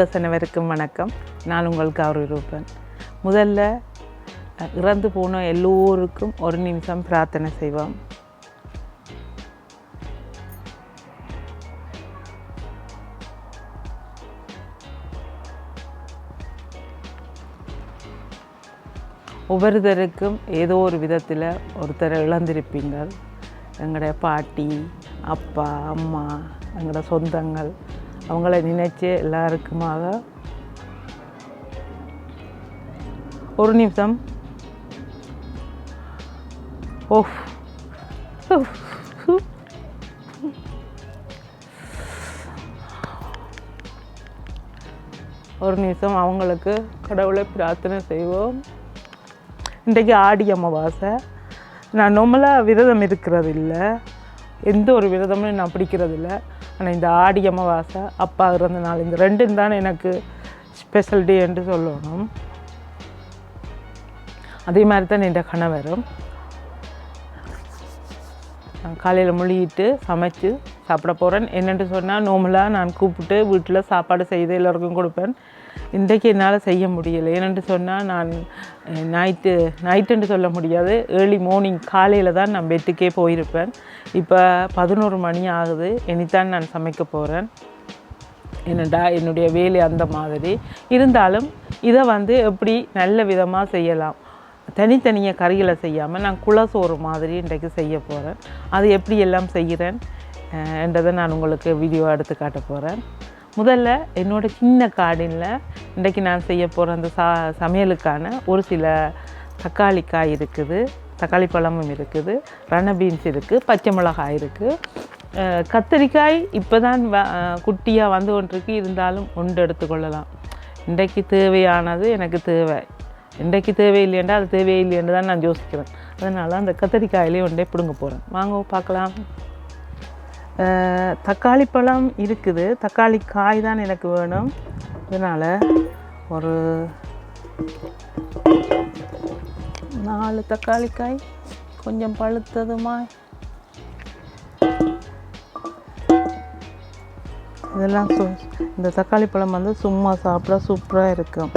Viewers அனைவருக்கும் வணக்கம். நான் உங்கள் கௌரி ரூபன். முதல்ல இறந்து போன எல்லோருக்கும் ஒரு நிமிஷம் பிரார்த்தனை செய்வோம். ஒவ்வொருத்தருக்கும் ஏதோ ஒரு விதத்தில் ஒருத்தரை இழந்திருப்பீங்கள். எங்களுடைய பாட்டி, அப்பா, அம்மா, எங்களோட சொந்தங்கள், அவங்கள நினைச்சு எல்லாருக்குமாக ஒரு நிமிஷம் ஒரு நிமிஷம் அவங்களுக்கு கடவுளை பிரார்த்தனை செய்வோம். இன்றைக்கு ஆடி அமாவாசை. நான் நார்மலாக விரதம் இருக்கிறது இல்லை, எந்த ஒரு விரதமும் நான் பிடிக்கிறது இல்லை. ஆனால் இந்த ஆடி அமாவாசை, அப்பா இறந்த நாள், இந்த ரெண்டும் தான் எனக்கு ஸ்பெஷல் டே என்று சொல்லணும். அதே மாதிரி தான் என் கணவரும். நான் காலையில் முழுகிட்டு சமைச்சு சாப்பிட போகிறேன். என்னென்று சொன்னால் நார்மலாக நான் கூப்பிட்டு வீட்டில் சாப்பாடு செய்து எல்லோருக்கும் கொடுப்பேன். இன்றைக்கு என்னால் செய்ய முடியலை. ஏனென்று சொன்னால் நான் நைட்டுன்னு சொல்ல முடியாது, ஏர்லி மார்னிங் காலையில் தான் நான் பெட்டுக்கே போயிருப்பேன். இப்போ 11 மணி ஆகுது. இனித்தான் நான் சமைக்க போகிறேன். என்னடா என்னுடைய வேலை அந்த மாதிரி இருந்தாலும் இதை எப்படி நல்ல விதமாக செய்யலாம், தனித்தனியாக கறிகளை செய்யாமல் நான் குலசோறு மாதிரி இன்றைக்கு செய்ய போகிறேன். அது எப்படி எல்லாம் செய்கிறேன் என்றதை நான் உங்களுக்கு வீடியோ எடுத்து காட்ட போகிறேன். முதல்ல என்னோடய சின்ன கார்டனில் இன்றைக்கு நான் செய்ய போகிற அந்த சமையலுக்கான ஒரு சில தக்காளி காய் இருக்குது, தக்காளி பழமும் இருக்குது, ரண பீன்ஸ் இருக்குது, பச்சை மிளகாய் இருக்குது, கத்தரிக்காய் இப்போ தான் குட்டியாக வந்து கொண்டிருக்கு. இருந்தாலும் ஒன்று எடுத்துக்கொள்ளலாம். இன்றைக்கு தேவையானது எனக்கு தேவை, இன்றைக்கு தேவையில்லையேண்டா அது தேவையில்லையேன்னு தான் நான் யோசிக்கிறேன். அதனால் அந்த கத்தரிக்காயிலே ஒன்றே பிடுங்க போகிறேன். வாங்க பார்க்கலாம். தக்காளி பழம் இருக்குது, தக்காளி காய் தான் எனக்கு வேணும். இதனால் ஒரு 4 தக்காளி காய், கொஞ்சம் பழுத்ததுமா. இதெல்லாம் இந்த தக்காளி பழம் சும்மா சாப்பிட சூப்பராக இருக்கும்.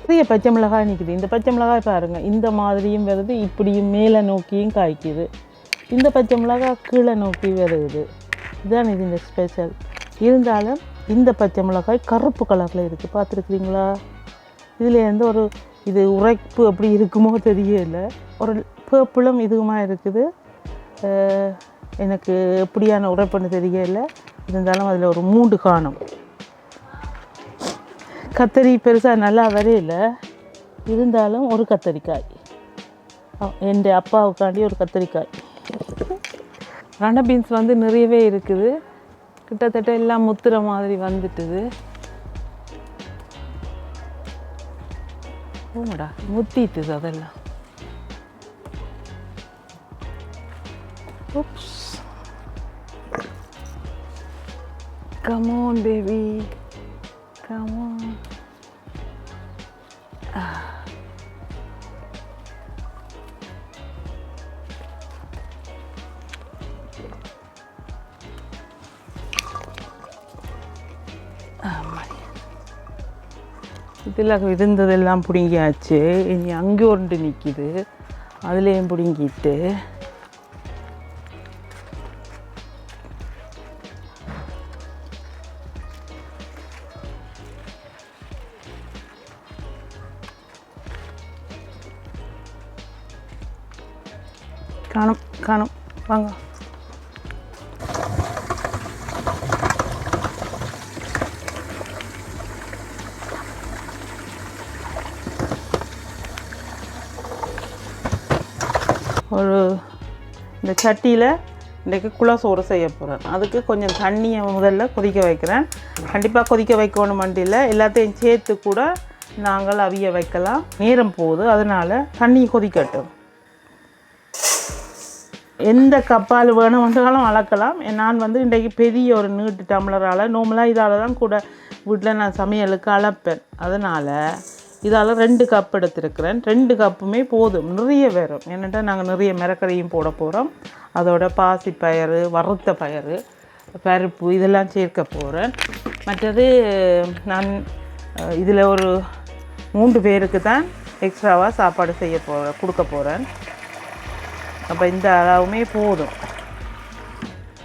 நிறைய பச்சை மிளகாய் நிற்குது. இந்த பச்சை மிளகாய் பாருங்கள், இந்த மாதிரியும் வருது, இப்படியும் மேலே நோக்கியும் காய்க்குது. இந்த பச்சை மிளகாய் கீழே நோக்கி வருது. இதுதான் இது இந்த ஸ்பெஷல். இருந்தாலும் இந்த பச்சை மிளகாய் கருப்பு கலரில் இருக்குது, பார்த்துருக்குறீங்களா? இதுலேருந்து ஒரு இது உரைப்பு அப்படி இருக்குமோ தெரியல, ஒரு பேப்பிளும் இதுவுமா இருக்குது. எனக்கு எப்படியான உரைப்புன்னு தெரியல. இருந்தாலும் அதில் ஒரு 3 காணும். கத்தரி பெருசாக நல்லா வரையில, இருந்தாலும் ஒரு கத்தரிக்காய், என் அப்பாவுக்காண்டி ஒரு கத்தரிக்காய். ரண பீன்ஸ் நிறையவே இருக்குது, கிட்டத்தட்ட எல்லாம் முத்துற மாதிரி வந்துட்டுது. ஓடா முத்திட்டுது அதெல்லாம். Come on baby, come on. இதில் இருந்ததெல்லாம் பிடுங்கியாச்சு. இனி அங்கே ஒன்று நிற்கிது, அதுலேயும் பிடுங்கிட்டு காணும் வாங்க. இந்த சட்டியில் இன்றைக்கு குலசோறு செய்ய போகிறேன். அதுக்கு கொஞ்சம் தண்ணியை முதல்ல கொதிக்க வைக்கிறேன். கண்டிப்பாக கொதிக்க வைக்கணும் வண்டியில், எல்லாத்தையும் சேர்த்து கூட நாங்கள் அவிய வைக்கலாம். நேரம் போகுது, அதனால் தண்ணி கொதிக்கட்டும். எந்த கப்பால் வேணுமென்றாலும் அளக்கலாம். நான் இன்றைக்கு பெரிய ஒரு நீட்டு டம்ளரால், நார்மலாக இதால் தான் கூட வீட்டில் நான் சமையலுக்கு அளப்பேன். அதனால் இதால் 2 கப் எடுத்துருக்கிறேன். 2 கப்புமே போதும், நிறைய வரும். ஏன்னாட்டா நாங்கள் நிறைய மிரக்கறியும் போட போகிறோம். அதோட பாசிப்பயறு, வறுத்த பயிறு, பருப்பு இதெல்லாம் சேர்க்க போகிறேன். மற்றது நான் இதில் ஒரு 3 பேருக்கு தான் எக்ஸ்ட்ராவாக சாப்பாடு கொடுக்க போகிறேன். அப்போ இந்த அளவுமே போதும்.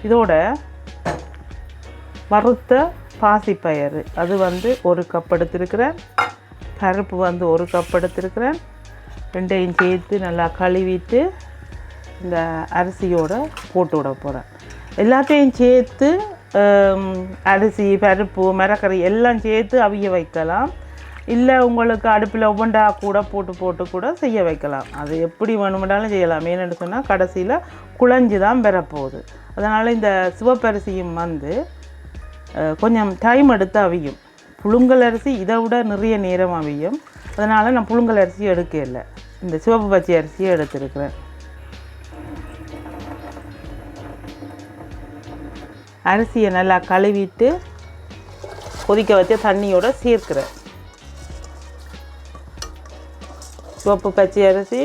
இதோட வறுத்த பாசிப்பயறு அது வந்து 1 கப் எடுத்துருக்கிறேன். பருப்பு வந்து 1 கப் எடுத்துருக்கிறேன். 2ஐயும் சேர்த்து நல்லா கழுவிட்டு இந்த அரிசியோடு போட்டு விட போகிறேன். எல்லாத்தையும் சேர்த்து அரிசி, பருப்பு, மிரக்கறி எல்லாம் சேர்த்து அவிய வைக்கலாம். இல்லை உங்களுக்கு அடுப்பில் ஒவ்வொன்றா கூட போட்டு கூட செய்ய வைக்கலாம். அது எப்படி வேணுமென்றாலும் செய்யலாம். ஏன்னு சொன்னால் கடைசியில் குழஞ்சி தான் பெறப்போகுது. அதனால் இந்த சிவப்பரிசியும் வந்து கொஞ்சம் டைம் எடுத்து அவியும். புழுங்கல் அரிசி இதை விட நிறைய நேரம் அவியும். அதனால் நான் புழுங்கல் அரிசி எடுக்கலை, இந்த சிவப்பு பச்சை அரிசியை எடுத்துருக்கிறேன். அரிசியை நல்லா கழுவிட்டு கொதிக்க வச்ச தண்ணியோடு சேர்க்கிறேன். சிவப்பு பச்சை அரிசி,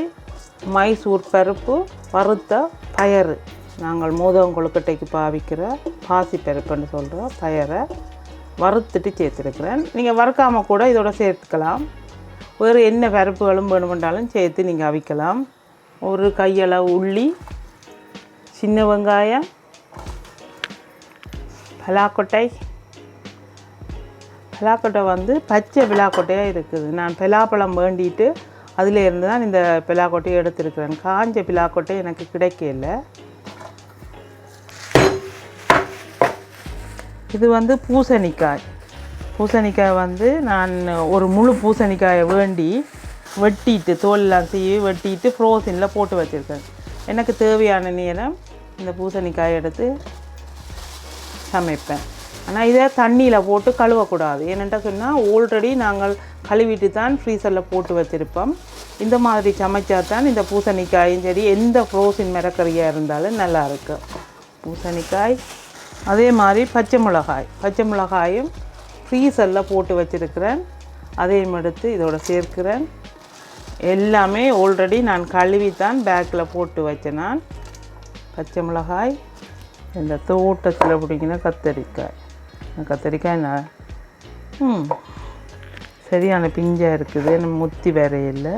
மைசூர் பருப்பு, வறுத்த பயறு, நாங்கள் மோதகம் கொழுக்கட்டைக்கு பாவிக்கிற பாசி பருப்புன்னு சொல்கிறோம் பயரை வறுத்துட்டு சேர்த்துருக்கிறேன். நீங்கள் வறுக்காமல் கூட இதோட சேர்த்துக்கலாம். வேறு என்ன பருப்புகளும் வேணுமென்றாலும் சேர்த்து நீங்கள் அவிக்கலாம். ஒரு கையளவு உள்ளி, சின்ன வெங்காயம், பலாக்கொட்டை வந்து பச்சை பலாக்கொட்டையாக இருக்குது. நான் பலாப்பழம் வேண்டிட்டு அதில் இருந்து தான் இந்த பலாக்கொட்டையை எடுத்துருக்கிறேன். காஞ்ச பலாக்கொட்டை எனக்கு கிடைக்கல. இது வந்து பூசணிக்காய் வந்து நான் ஒரு முழு பூசணிக்காயை வேண்டி வெட்டிட்டு தோலெல்லாம் செய்ய வெட்டிட்டு ஃப்ரோசனில் போட்டு வச்சுருக்கேன். எனக்கு தேவையான நேரம் இந்த பூசணிக்காயை எடுத்து சமைப்பேன். ஆனால் இதை தண்ணியில் போட்டு கழுவக்கூடாது. ஏனென்றால் சொன்னால் ஆல்ரெடி நாங்கள் கழுவிட்டு தான் ஃப்ரீசரில் போட்டு வச்சுருப்போம். இந்த மாதிரி சமைச்சா தான் இந்த பூசணிக்காயும் சரி எந்த ஃப்ரோசன் மிரக்கறியாக இருந்தாலும் நல்லாயிருக்கும். பூசணிக்காய், அதே மாதிரி பச்சை மிளகாயும் ஃப்ரீசரில் போட்டு வச்சுருக்கிறேன். அதையும் எடுத்து இதோட சேர்க்கிறேன். எல்லாமே ஆல்ரெடி நான் கழுவித்தான் பேக்கில் போட்டு வச்சேன். நான் பச்சை மிளகாய், இந்த தோட்டத்தில் பிடிக்கிற கத்தரிக்காய் சரியான பிஞ்சாக இருக்குது, நம்ம முத்தி வேற இல்லை.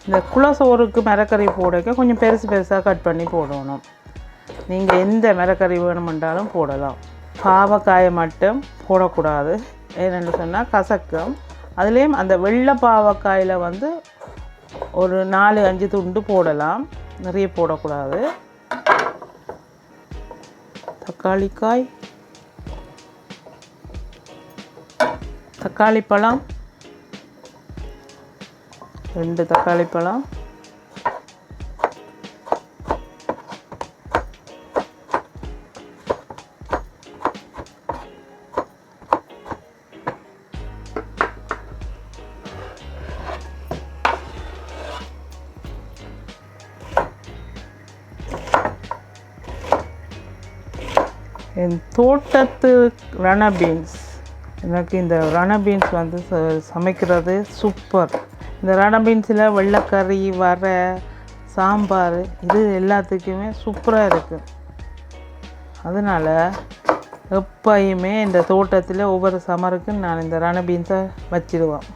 இந்த குலசோறுக்கு மிரக்கறி போடக்க கொஞ்சம் பெருசாக கட் பண்ணி போடணும். நீங்கள் எந்த மிரக்கறி வேணுமென்றாலும் போடலாம். பாவக்காயை மட்டும் போடக்கூடாது. ஏன்னு சொன்னால் கசக்கம். அதுலேயும் அந்த வெள்ளை பாவக்காயில் வந்து ஒரு 4-5 துண்டு போடலாம், நிறைய போடக்கூடாது. தக்காளி பழம் 2 தக்காளி பழம், என் தோட்டத்து ரண பீன்ஸ். எனக்கு இந்த ரண பீன்ஸ் வந்து சமைக்கிறது சூப்பர். இந்த ரண பீன்ஸில் வெள்ளைக்கறி, வரை, சாம்பார் இது எல்லாத்துக்குமே சூப்பராக இருக்குது. அதனால் எப்பயுமே இந்த தோட்டத்தில் ஒவ்வொரு சம்மருக்கும் நான் இந்த ரண பீன்ஸை வச்சிடுவேன்.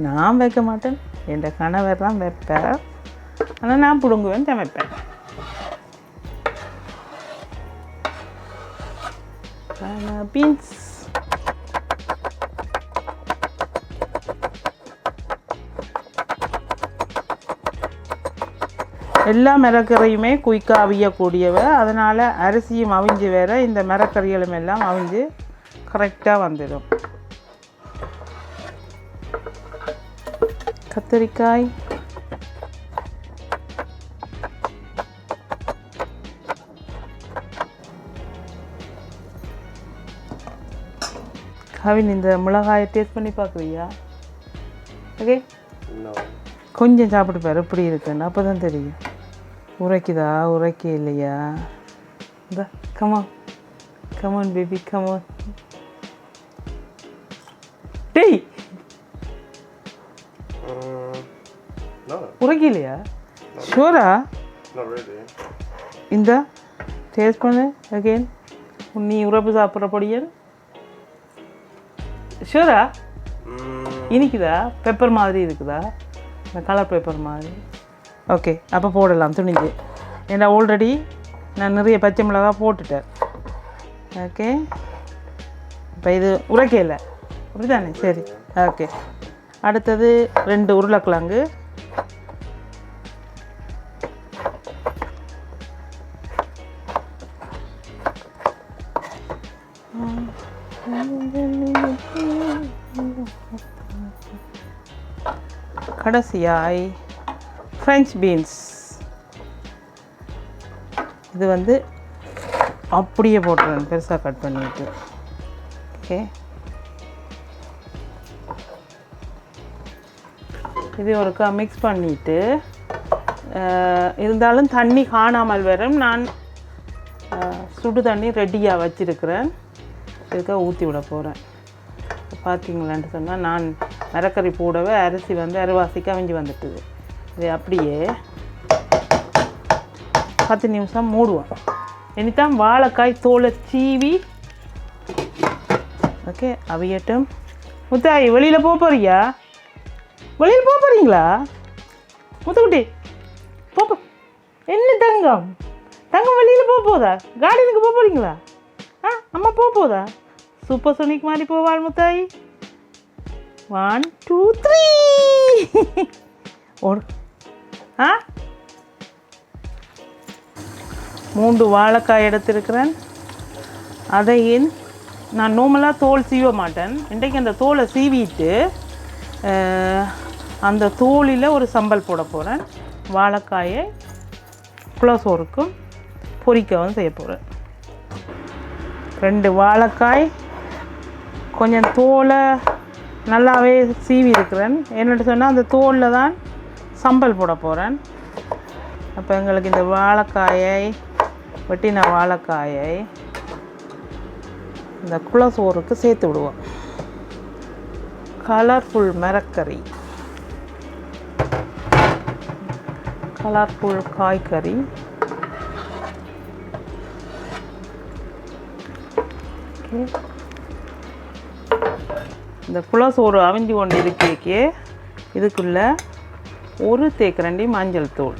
நான் வைக்க மாட்டேன், என் கணவர் தான் வைப்பேன். ஆனால் நான் பிடுங்குவேன், சமைப்பேன். பீன்ஸ் எல்லா மிரக்கறியுமே குயிக்காக அவியக்கூடியவை. அதனால் அரிசியும் அவிஞ்சு வேற இந்த மிரக்கறிகளும் எல்லாம் அவிஞ்சு கரெக்டாக வந்துடும். கத்தரிக்காய், கவின் இந்த மிளகாயை டேஸ்ட் பண்ணி பார்க்குறியா? ஓகே, கொஞ்சம் சாப்பிட்டு பாரு எப்படி இருக்குன்னு, அப்போ தான் தெரியும். உரைக்குதா? உரைக்க இல்லையா? இந்த கமான் கமான் பேபி கமான். டேய் உரைக்க இல்லையா? ஷூரா? இந்த டேஸ்ட் பண்ணு அகெயின். நீ உரப்பு சாப்பிட்ற பொடியன் ஷூரா? இனிக்குதா? பெப்பர் மாதிரி இருக்குதா? இந்த கலர் பேப்பர் மாதிரி. ஓகே, அப்போ போடலாம் துணிஞ்சு. ஏன்னா ஆல்ரெடி நான் நிறைய பச்சை மிளகா போட்டுட்டேன். ஓகே, இப்போ இது உரைக்கல அப்படிதானே? சரி, ஓகே. அடுத்தது 2 உருளைக்கிழங்கு. கடைசியாய் ஃப்ரெஞ்ச் பீன்ஸ். இது வந்து அப்படியே போட்டுருவேன் பெருசாக கட் பண்ணிட்டு. ஓகே, இது ஒருக்கா மிக்ஸ் பண்ணிவிட்டு இருந்தாலும் தண்ணி காணாமல் வரும். நான் சுடு தண்ணி ரெடியாக வச்சுருக்கிறேன். இதுக்காக ஊற்றி விட போகிறேன். பார்த்தீங்களான்னு சொன்னால் நான் மரக்கறி போடவே அரிசி வந்து அரைவாசிக்கு அவிஞ்சு வந்துட்டுது. இது அப்படியே 10 நிமிஷம் மூடுவோம். இனித்தான் வாழைக்காய் தோலை சீவி. ஓகே, அவியட்டும். முத்தாயி வெளியில் போறியா? வெளியில் போகிறீங்களா முத்துக்குட்டி? போப்போ. என்ன தங்கம் தங்கம் வெளியில் போதா? கார்டனுக்கு போகிறீங்களா? அம்மா போதா? சூப்பர் சோனிக் மாதிரி போவாள் முத்தாயி. 1 2 3 ஓடு. 3 வாழைக்காய் எடுத்திருக்கிறேன். அதையும் நான் நார்மலாக தோல் சீவ மாட்டேன். இன்றைக்கு அந்த தோலை சீவிட்டு அந்த தோலில் ஒரு சம்பல் போட போகிறேன். வாழைக்காயை குலசோறுக்கும் பொரிக்கவும் செய்ய போகிறேன். 2 வாழைக்காய் கொஞ்சம் தோலை நல்லாவே சீவி இருக்கிறேன். என்னென்னு சொன்னால் அந்த தோலில் தான் சம்பல் போட போகிறேன். அப்போ எங்களுக்கு இந்த வாழைக்காயை வெட்டின வாழைக்காயை இந்த குலசோறுக்கு சேர்த்து விடுவோம். கலர்ஃபுல் மரக்கறி, கலர்ஃபுல் காய்கறி. இந்த குலசோறு அவிஞ்சு கொண்டு இருக்கே இதுக்குள்ளே 1 தேக்கரண்டி மஞ்சள் தூள்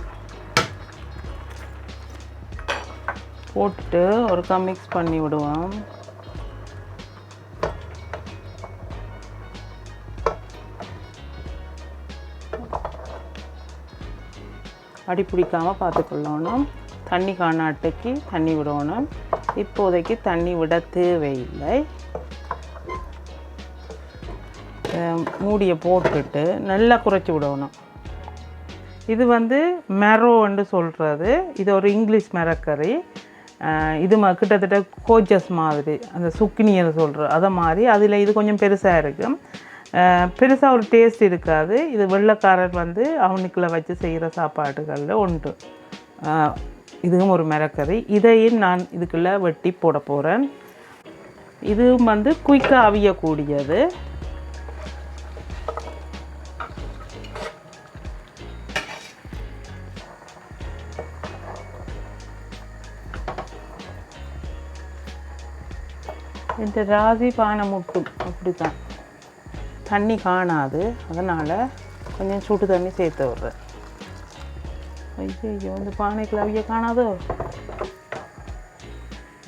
போட்டுட்டு ஒருக்கா மிக்ஸ் பண்ணி விடுவோம். அடி பிடிக்காமல் பார்த்துக்கொள்ளணும். தண்ணி காணாட்டுக்கு தண்ணி விடணும். இப்போதைக்கு தண்ணி விட தேவையில்லை. மூடியை போட்டுட்டு நல்லா குறைச்சி விடணும். இது வந்து மெரோன்னு சொல்கிறது. இது ஒரு இங்கிலீஷ் மரக்கறி. இது கிட்டத்தட்ட கோச்சஸ் மாதிரி, அந்த சுக்கினின்னு சொல்கிற அதை மாதிரி. அதில் இது கொஞ்சம் பெருசாக இருக்கும். பெருசாக ஒரு டேஸ்ட் இருக்காது. இது வெள்ளைக்காரர் வந்து அவனுக்குள்ளே வச்சு செய்கிற சாப்பாடுகளில் உண்டு. இதுவும் ஒரு மரக்கறி. இதையும் நான் இதுக்குள்ளே வெட்டி போட போகிறேன். இதுவும் வந்து குயிக்காக அவியக்கூடியது. இந்த ராசி பானை முட்டும் அப்படி தான், தண்ணி காணாது. அதனால் கொஞ்சம் சுடு தண்ணி சேர்த்து விட்றேன். ஐயோ, இந்த பானைக்குள்ள அவிய காணாதோ?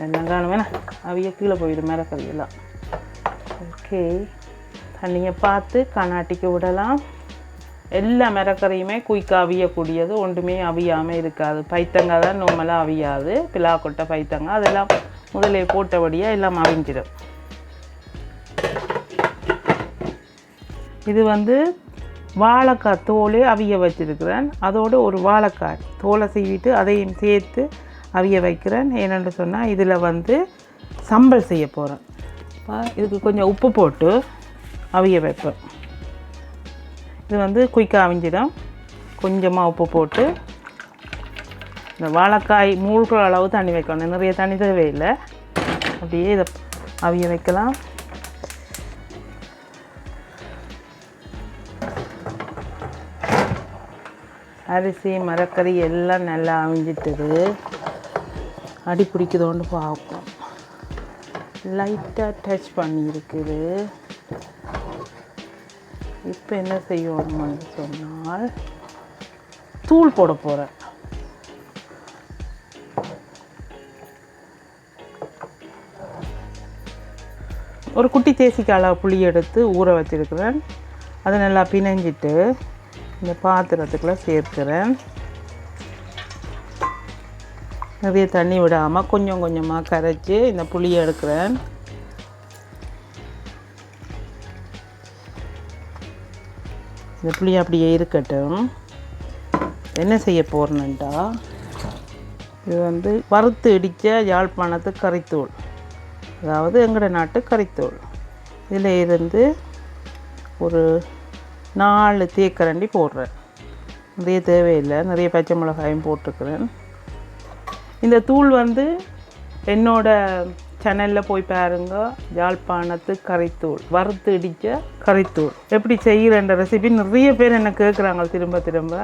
எல்லாம் காணுவேண்ணா, அவிய கீழே போயிடும் மரக்கறியெல்லாம். ஓகே, தண்ணியை பார்த்து கண்ணாட்டிக்கு விடலாம். எல்லா மரக்கறியுமே குயிக்காக அவியக்கூடியது, ஒன்றுமே அவியாமல் இருக்காது. பைத்தங்காய் தான் நார்மலாக அவியாது. பிலாக்கொட்டை பைத்தங்காய் அதெல்லாம் முதலே போட்டபடியாக எல்லாம் அவிஞ்சிடும். இது வந்து வாழைக்காய் தோலே அவிய வச்சுருக்கிறேன். அதோடு ஒரு வாழைக்காய் தோலை சீவிட்டு அதையும் சேர்த்து அவிய வைக்கிறேன். ஏனென்று சொன்னால் இதில் வந்து சம்பல் செய்ய போகிறேன். இதுக்கு கொஞ்சம் உப்பு போட்டு அவிய வைப்பேன். இது வந்து குயிக்காக அவிஞ்சிடும். கொஞ்சமாக உப்பு போட்டு இந்த வாழைக்காய் மூழ்கிற அளவு தண்ணி வைக்கணும், நிறைய தண்ணி தேவையில்லை. அப்படியே இதை அவிய வைக்கலாம். அரிசி மரக்கறி எல்லாம் நல்லா அவிஞ்சிட்டுது. அடி பிடிக்குதோன்னு பார்ப்போம். லைட்டாக டச் பண்ணியிருக்குது. இப்போ என்ன செய்யணும்னு சொன்னால் தூள் போட போகிறேன். ஒரு குட்டி தேசிக்காய் புளி எடுத்து ஊற வச்சுருக்கிறேன். அதை நல்லா பிணைஞ்சிட்டு இந்த பாத்திரத்துக்குள்ளே சேர்க்கிறேன். நிறைய தண்ணி விடாமல் கொஞ்சம் கொஞ்சமாக கரைச்சி இந்த புளியை எடுக்கிறேன். இந்த புளி அப்படியே இருக்கட்டும். என்ன செய்ய போகிறேன்டா, இது வந்து வறுத்து இடித்த யாழ்ப்பாணத்து கறித்தூள், அதாவது எங்களோட நாட்டு கறித்தூள். இதில் இருந்து ஒரு 4 தேக்கரண்டி போடுறேன். நிறைய தேவையில்லை, நிறைய பச்சை மிளகாயும் போட்டிருக்கிறேன். இந்த தூள் வந்து என்னோட சேனலில் போய் பாருங்க, யாழ்ப்பாணத்து கறித்தூள், வறுத்து இடித்த கறித்தூள் எப்படி செய்கிறன்ற ரெசிபி நிறைய பேர் என்ன கேட்குறாங்க திரும்ப திரும்ப.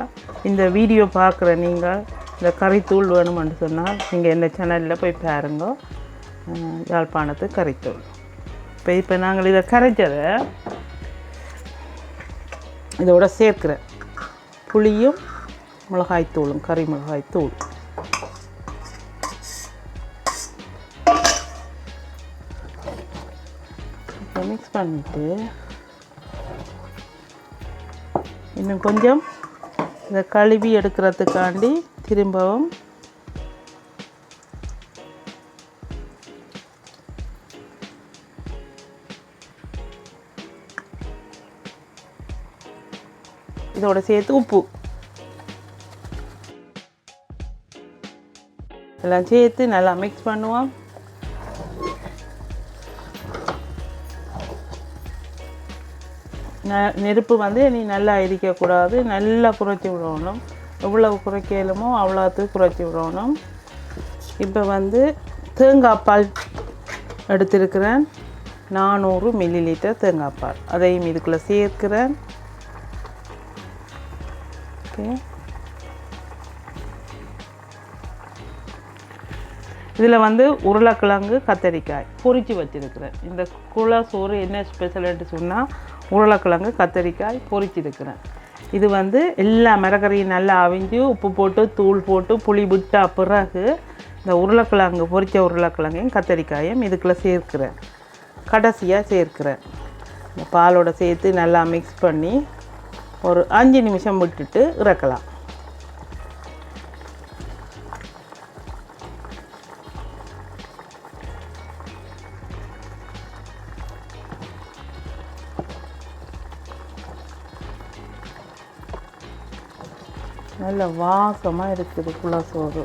இந்த வீடியோ பார்க்குற நீங்கள் இந்த கறித்தூள் வேணுமென்று சொன்னால் நீங்கள் இந்த சேனலில் போய் பாருங்க, யாழ்ப்பாணத்து கறித்தூள். இப்போ நாங்கள் இதை கரைச்சதை இதோட சேர்க்கிறேன். புளியும் மிளகாய்த்தூளும், கறி மிளகாய்த்தூள். மிக்ஸ் பண்ணிவிட்டு இன்னும் கொஞ்சம் இதை கழுவி எடுக்கிறதுக்காண்டி திரும்பவும் இதோட சேர்த்து உப்பு எல்லாம் சேர்த்து நல்லா மிக்ஸ் பண்ணுவோம். நெருப்பு வந்து நீ நல்லா எரிக்கக்கூடாது, நல்லா குறைச்சி விடணும். எவ்வளவு குறைக்கலுமோ அவ்வளோத்துக்கு குறைச்சி விடணும். இப்போ வந்து தேங்காய் பால் எடுத்திருக்கிறேன், 400 மில்லிலிட்டர் தேங்காய் பால். அதையும் இதுக்குள்ளே சேர்க்கிறேன். ஓகே, இதில் வந்து உருளைக்கிழங்கு கத்தரிக்காய் பொரித்து வச்சுருக்கிறேன். இந்த குழா சோறு என்ன ஸ்பெஷல்ட்டு சொன்னால் உருளைக்கிழங்கு கத்தரிக்காய் பொரிச்சிருக்கிறேன். இது வந்து எல்லா மரக்கறியும் நல்லா அவிஞ்சு உப்பு போட்டு தூள் போட்டு புளி விட்ட பிறகு இந்த உருளைக்கிழங்கு பொரித்த உருளைக்கிழங்கையும் கத்தரிக்காயும் இதுக்குள்ளே சேர்க்கிறேன். கடைசியாக சேர்க்கிறேன். இந்த பாலோடு சேர்த்து நல்லா மிக்ஸ் பண்ணி ஒரு 5 நிமிஷம் விட்டுட்டு இறக்கலாம். நல்ல வாசமாக இருக்குது குழா சோறு.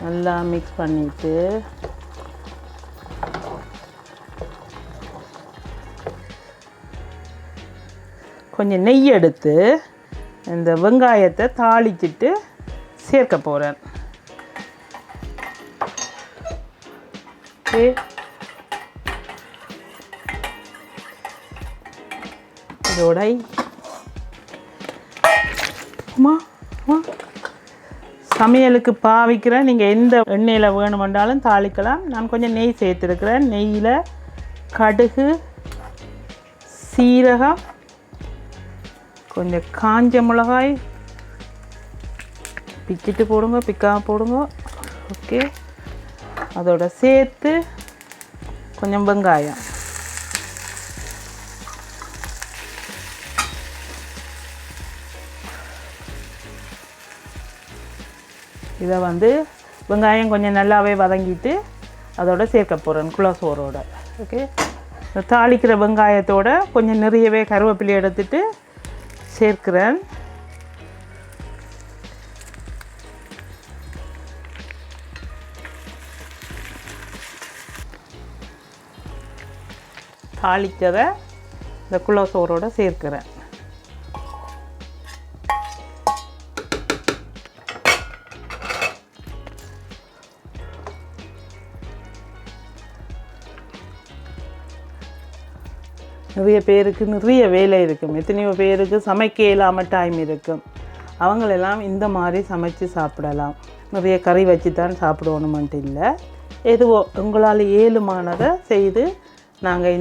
நல்லா மிக்ஸ் பண்ணிவிட்டு கொஞ்சம் நெய் எடுத்து இந்த வெங்காயத்தை தாளிச்சிட்டு சேர்க்க போகிறேன். இதோட சமையலுக்கு பாவிக்கிறேன். நீங்கள் எந்த எண்ணெயில் வேணுமென்றாலும் தாளிக்கலாம். நான் கொஞ்சம் நெய் சேர்த்துருக்கிறேன். நெய்யில் கடுகு, சீரகம், கொஞ்சம் காஞ்ச மிளகாய் பிச்சிட்டு போடுங்க, பிக்காம போடுங்க. ஓகே, அதோட சேர்த்து கொஞ்சம் வெங்காயம், இதை வந்து வெங்காயம் கொஞ்சம் நல்லாவே வதங்கிட்டு அதோட சேர்க்க போகிறேன் குழா சோறோட. ஓகே, தாளிக்கிற வெங்காயத்தோட கொஞ்சம் நிறையவே கருவேப்பிலை எடுத்துட்டு சேர்க்கிறேன். தாளித்ததை இந்த குழா சோறோட சேர்க்கிறேன். நிறைய பேருக்கு நிறைய வேலை இருக்கும், எத்தனையோ பேருக்கு சமைக்க இல்லாமல் டைம் இருக்கும். அவங்களெல்லாம் இந்த மாதிரி சமைச்சு சாப்பிடலாம். நிறைய கறி வச்சு தான் சாப்பிடணுமென்ட்டு இல்லை, எதுவோ உங்களால் ஏழுமானதை செய்து நாங்கள்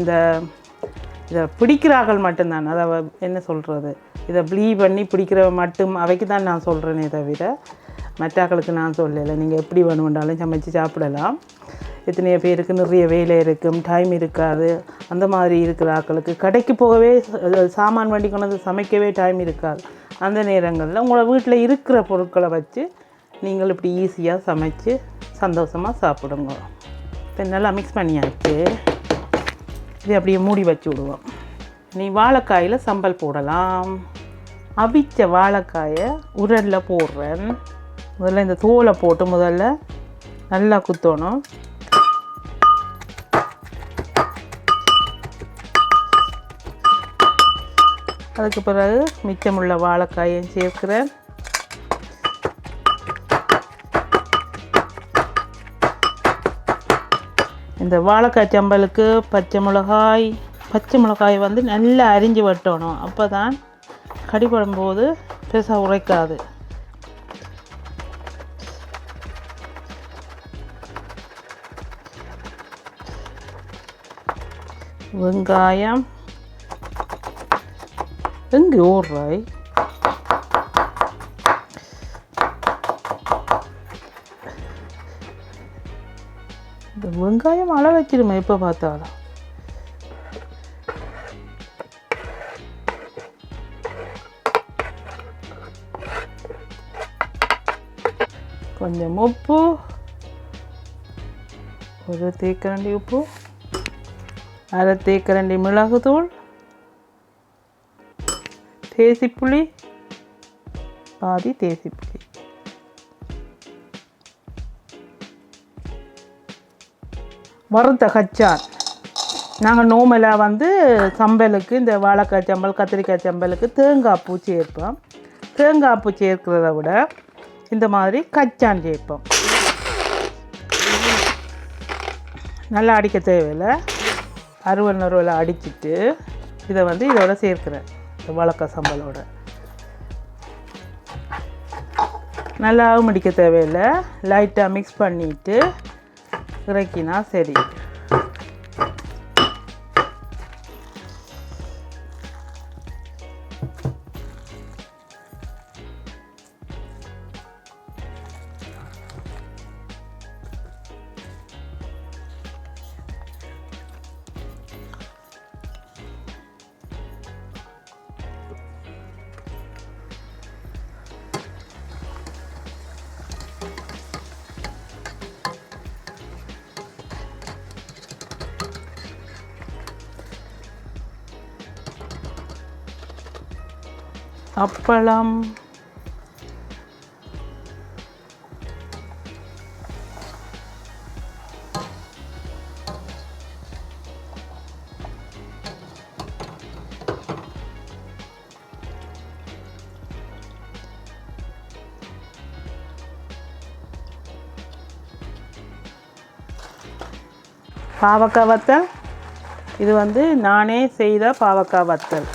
இதை பிடிக்கிறார்கள் மட்டும்தான், அதை என்ன சொல்கிறது, இதை பண்ணி பிடிக்கிறவ மட்டும் அவைக்கு தான் நான் சொல்கிறேனே தவிர மற்றாக்களுக்கு நான் சொல்லலை. நீங்கள் எப்படி வேணுமென்றாலும் சமைச்சு சாப்பிடலாம். எத்தனையோ பேருக்கு நிறைய வேலை இருக்கும், டைம் இருக்காது. அந்த மாதிரி இருக்கிற ஆக்களுக்கு கடைக்கு போகவே சாமான் வண்டி கொண்டு சமைக்கவே டைம் இருக்காது. அந்த நேரங்களில் உங்களோட வீட்டில் இருக்கிற பொருட்களை வச்சு நீங்கள் இப்படி ஈஸியாக சமைச்சு சந்தோஷமாக சாப்பிடுங்க. இப்போ நல்லா மிக்ஸ் பண்ணியாச்சு. இது அப்படியே மூடி வச்சு விடுவோம். நீ வாழைக்காயில் சம்பல் போடலாம். அவிச்ச வாழைக்காயை உரலில் போடுறேன். முதல்ல இந்த தோலை போட்டு முதல்ல நல்லா குத்தணும். அதுக்கு பிறகு மிச்சமுள்ள வாழைக்காயும் சேர்க்கிறேன். இந்த வாழைக்காய் சம்பலுக்கு பச்சை மிளகாய் வந்து நல்லா அரிஞ்சு வெட்டணும். அப்போ தான் கடிபடும்போது பெருசாக உரைக்காது. வெங்காயம் எங்கே ஓடுறாய்? இந்த வெங்காயம் அள வச்சிருமா எப்போ பார்த்தாலும். கொஞ்சம் உப்பு, ஒரு தேக்கரண்டி உப்பு, அரை தேக்கரண்டி மிளகுத்தூள், தேசிப்புளி, பாதி தேசிப்புளி, வறுத்த கச்சான். நாங்கள் நோமலாக வந்து சம்பலுக்கு இந்த வாழைக்காய் சம்பல், கத்திரிக்காய் சம்பலுக்கு தேங்காய் பூ சேர்ப்போம். தேங்காய் பூ சேர்க்கிறத விட இந்த மாதிரி கச்சான் சேர்ப்போம். நல்லா அடிக்க தேவையில்லை, அருவல் அடிச்சுட்டு இதை வந்து இதோட சேர்க்கிறேன். இந்த வாழைக்காய் சம்பலோட நல்லாவும் அடிக்க தேவையில்லை, லைட்டாக மிக்ஸ் பண்ணிவிட்டு இறக்கினா சரி. அப்பளம், பாவக்காய் வத்தல். இது வந்து நானே செய்த பாவக்காய் வத்தல்.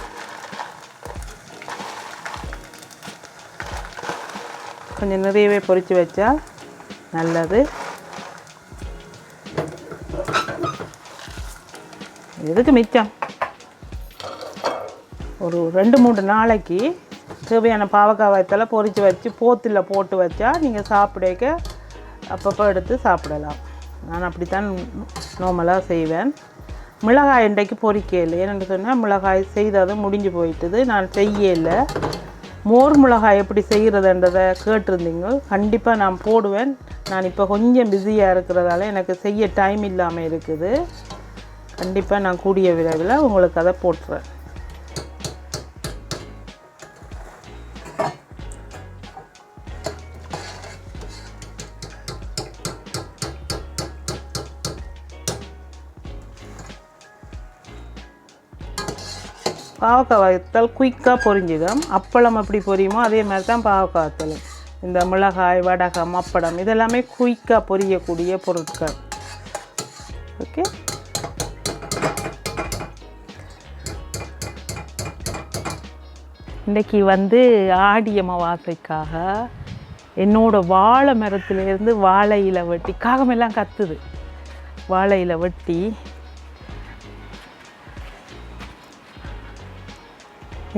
கொஞ்சம் நிறையவே பொரித்து வச்சா நல்லது. எதுக்கு மிச்சம், ஒரு 2-3 நாளைக்கு தேவையான பாவக்காய் வத்தலை பொரித்து வச்சு போத்தில் போட்டு வச்சா நீங்கள் சாப்பிடக்க அப்பப்போ எடுத்து சாப்பிடலாம். நான் அப்படித்தான் நார்மலாக செய்வேன். மிளகாய் இன்றைக்கு பொரிக்கல, ஏன்னு சொன்னால் மிளகாய் செய்தது முடிஞ்சு போயிட்டுது, நான் செய்யலை. மோர் மிளகாய் எப்படி செய்கிறதுன்றதை கேட்டிருந்தீங்க, கண்டிப்பாக நான் போடுவேன். நான் இப்போ கொஞ்சம் பிஸியாக இருக்கிறதால எனக்கு செய்ய டைம் இல்லாமல் இருக்குது. கண்டிப்பாக நான் கூடிய விரைவில் உங்களுக்கு அதை போட்டுறேன். பாவக்காய் வத்தல் குயிக்காக பொரிஞ்சிடும். அப்பளம் எப்படி பொரியுமோ அதே மாதிரி தான் பாவக்காய் வத்தலும். இந்த மிளகாய், வடகம், அப்பளம் இதெல்லாமே குயிக்காக பொரியக்கூடிய பொருட்கள். ஓகே, இன்றைக்கி வந்து ஆடி அமாவாசைக்காக என்னோட வாழை மரத்துலேருந்து வாழை இலை வெட்டி, காகமெல்லாம் கத்துது, வாழை இலை வெட்டி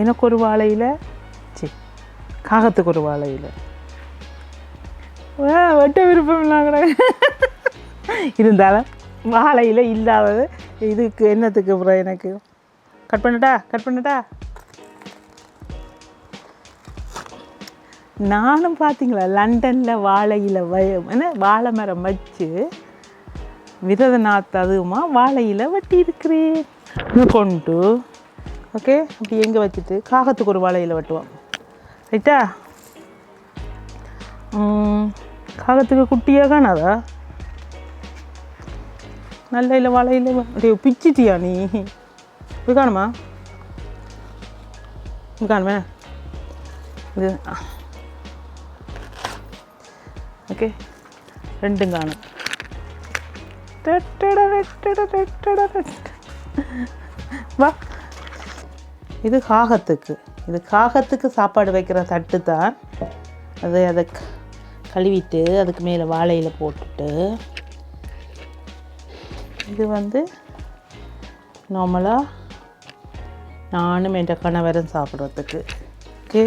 எனக்கு ஒரு வாழை இலை, காகத்துக்கு ஒரு வாழை இலை, வெட்ட விருப்பம் இல்லாங்க இருந்தாலும் வாழை இலை இல்லாதது இதுக்கு என்னத்துக்கு அப்புறம் எனக்கு கட் பண்ணட்டா. நானும் பார்த்தீங்களா லண்டனில் வாழையில் என்ன வாழை மரம் வச்சு விரத நாற்று அதுவுமா வாழையில் வெட்டி இருக்கிறேன் கொண்டு. ஓகே, அப்படி எங்கே வச்சுட்டு காகத்துக்கு ஒரு வாழையில் வெட்டுவோம். ரைட்டா? காகத்துக்கு குட்டியாக காணாதா? நல்ல இல்லை வாழையில் அப்படியே பிச்சிட்டியா நீ? இது காணுமா? இது காணுமே இது. ஓகே, ரெண்டும் காணும். வா, இது காகத்துக்கு சாப்பாடு வைக்கிற தட்டு தான். அதை கழுவிட்டு அதுக்கு மேலே வாழையில் போட்டுட்டு, இது வந்து நார்மலாக நானும் என் கணவரும் சாப்பிட்றதுக்கு. ஓகே,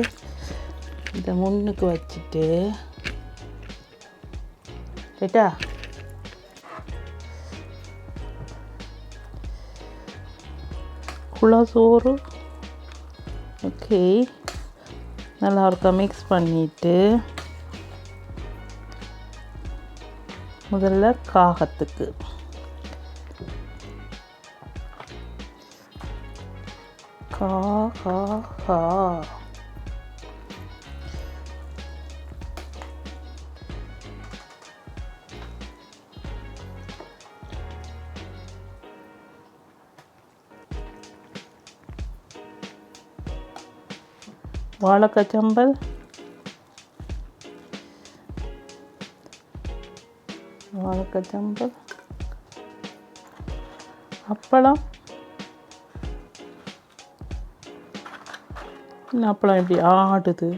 இதை முன்னுக்கு வச்சுட்டு ரைட்டா? குளசோறு. ஓகே, நல்லா இருக்கா மிக்ஸ் பண்ணிவிட்டு முதல்ல காகத்துக்கு கா வாழைக்காய் சம்பல், அப்பளம். அப்பளம் எப்படி ஆடுது?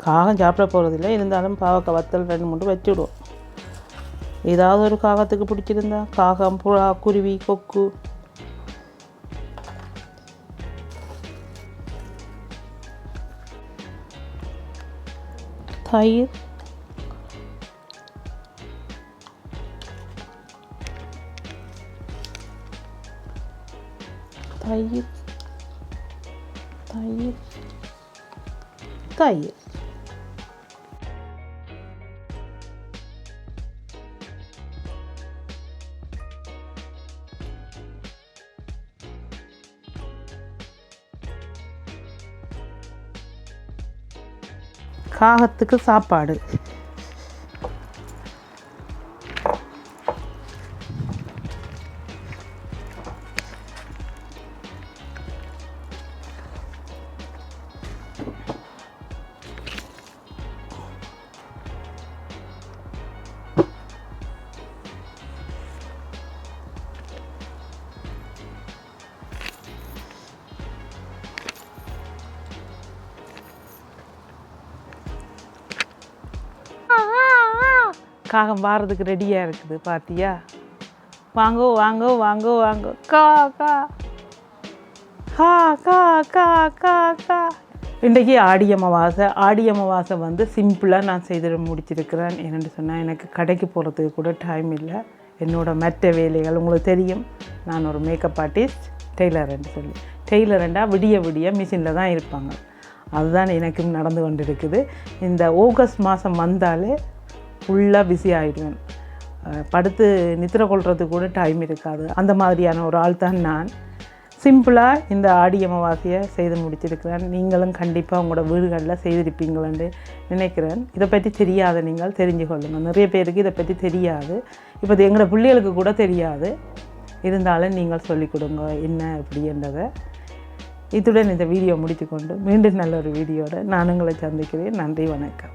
காகம் சாப்பிட போகிறதில்ல, இருந்தாலும் பாவக்காய் வத்தல் 2-3 வச்சு விடுவோம். ஏதாவது ஒரு காகத்துக்கு பிடிச்சிருந்தா, காகம், புறா, குருவி, கொக்கு. தயிர், தயிர், தயிர், தயிர். காகத்துக்கு சாப்பாடு. காகம் வாரதுக்கு ரெடியாக இருக்குது பார்த்தியா? வாங்கோ வாங்கோ வாங்கோ வாங்கோ. கா கா கா கா கா கா கா. இன்றைக்கி ஆடி அமாவாசை வந்து சிம்பிளாக நான் செய்து முடிச்சிருக்கிறேன். என்னென்னு சொன்னால், எனக்கு கடைக்கு போகிறதுக்கு கூட டைம் இல்லை. என்னோடய மற்ற வேலைகள் உங்களுக்கு தெரியும். நான் ஒரு மேக்கப் ஆர்டிஸ்ட், டெய்லர்ன்னு சொல்லி. டெய்லர்ண்டா விடிய மிஷினில் தான் இருப்பாங்க. அதுதான் எனக்கும் நடந்து கொண்டு இருக்குது. இந்த ஆகஸ்ட் மாதம் வந்தாலே ஃபுல்லாக பிஸி ஆகிடுவேன். படுத்து நித்திர கொள்றதுக்கு கூட டைம் இருக்காது. அந்த மாதிரியான ஒரு ஆள் தான் நான். சிம்பிளாக இந்த ஆடி அமாவாசையை செய்து முடிச்சிருக்கிறேன். நீங்களும் கண்டிப்பாக உங்களோட வீடுகளில் செய்திருப்பீங்களேன்னு நினைக்கிறேன். இதை பற்றி தெரியாத நீங்கள் தெரிஞ்சு கொள்ளுங்கள். நிறைய பேருக்கு இதை பற்றி தெரியாது. இப்போ எங்களோட பிள்ளைகளுக்கு கூட தெரியாது. இருந்தாலும் நீங்கள் சொல்லிக் கொடுங்க என்ன எப்படின்றதை. இத்துடன் இந்த வீடியோ முடித்துக்கொண்டு மீண்டும் நல்ல ஒரு வீடியோட நான் உங்களை சந்திக்கிறேன். நன்றி, வணக்கம்.